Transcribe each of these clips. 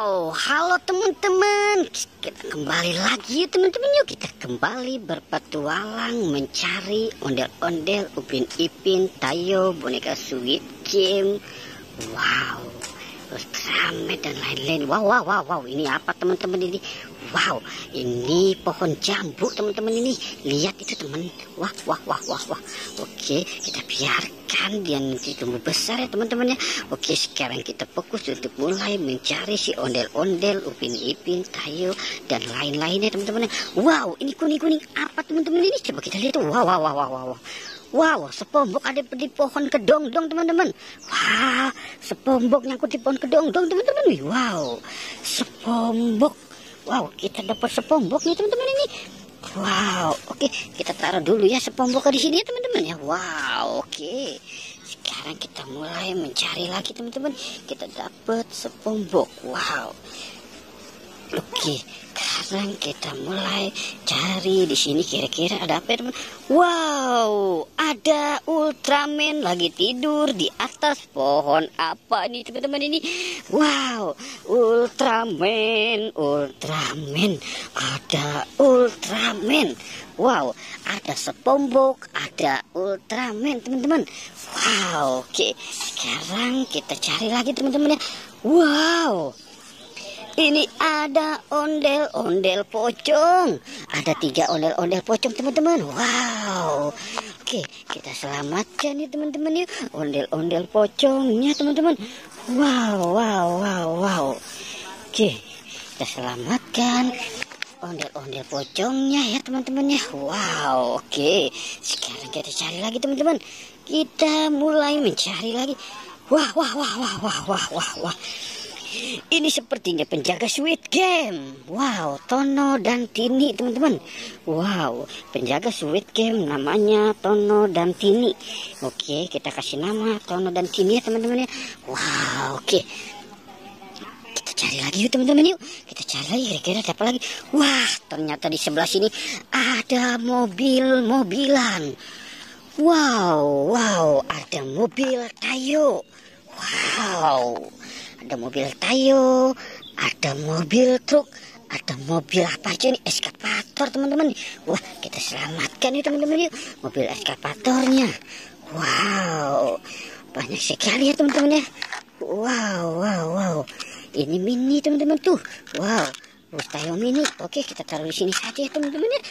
Wow, halo teman-teman. Kita kembali lagi teman-teman, yuk kita kembali berpetualang mencari ondel-ondel, Upin Ipin, Tayo, boneka Squid Game. Wow, Ultraman dan lain-lain. Wow, ini apa teman-teman ini? Wow, ini pohon jambu teman-teman ini. Lihat itu teman. Wah. Oke, kita biarkan dia nanti tumbuh besar ya teman-teman ya. Oke, sekarang kita fokus untuk mulai mencari si ondel-ondel, Upin Ipin, Tayo dan lain-lainnya teman-teman. Wow, ini kuning-kuning apa teman-teman ini? Coba kita lihat tuh. Wow, sepombok ada di pohon kedongdong teman-teman. Wah, sepombok nyangkut di pohon kedongdong teman-teman. Wow, sepombok. Wow, kita dapat sepombok nih teman-teman ini. Wow, oke, kita taruh dulu ya sepombok di sini ya teman-teman ya. Wow, oke. Sekarang kita mulai mencari lagi teman-teman. Kita dapat sepombok. Wow. Oke, sekarang kita mulai cari di sini kira-kira ada apa ya teman? Wow, ada Ultraman lagi tidur di atas pohon apa nih teman-teman ini? Wow, Ultraman, ada Ultraman. Wow, ada sepombok, ada Ultraman teman-teman. Wow, oke, sekarang kita cari lagi teman-teman ya. Wow. Ini ada ondel-ondel pocong. Ada 3 ondel-ondel pocong teman-teman. Wow. Oke, kita selamatkan ya teman-teman ya. Ondel-ondel pocongnya teman-teman. Wow. Oke, kita selamatkan ondel-ondel pocongnya ya teman-teman ya. Wow, oke. Sekarang kita cari lagi teman-teman. Kita mulai mencari lagi. Wah. Ini sepertinya penjaga Squid Game. Wow, Tono dan Tini teman-teman. Wow, penjaga Squid Game namanya Tono dan Tini. Oke, kita kasih nama Tono dan Tini ya teman-teman ya. Wow, oke. Kita cari lagi yuk teman-teman yuk. Kita cari lagi kira-kira ada apa lagi. Wah, ternyata di sebelah sini ada mobil-mobilan. Wow, ada mobil Tayo. Wow. Ada mobil Tayo, ada mobil truk, ada mobil apa aja nih, eskavator teman-teman. Wah, kita selamatkan nih teman-teman yuk, mobil eskavatornya. Wow, banyak sekali ya teman-teman ya. Wow. Ini mini teman-teman tuh. Wow, Tayo mini. Oke, kita taruh di sini saja ya teman-teman ya.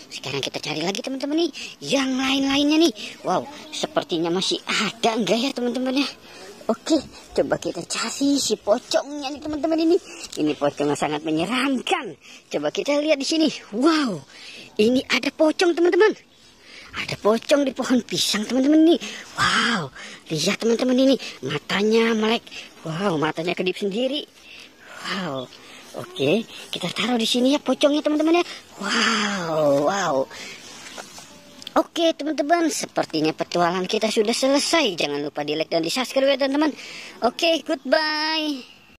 Sekarang kita cari lagi teman-teman nih, yang lain-lainnya nih. Wow, sepertinya masih ada enggak ya teman-teman ya? Oke, coba kita cari si pocongnya nih teman-teman ini. Ini pocongnya sangat menyeramkan. Coba kita lihat di sini. Wow, ini ada pocong teman-teman. Ada pocong di pohon pisang teman-teman ini. Wow, lihat teman-teman ini. Matanya melek. Wow, matanya kedip sendiri. Wow, oke, kita taruh di sini ya pocongnya teman-teman ya. Wow. Oke teman-teman, sepertinya petualangan kita sudah selesai. Jangan lupa di like dan di subscribe ya teman-teman. Oke, goodbye.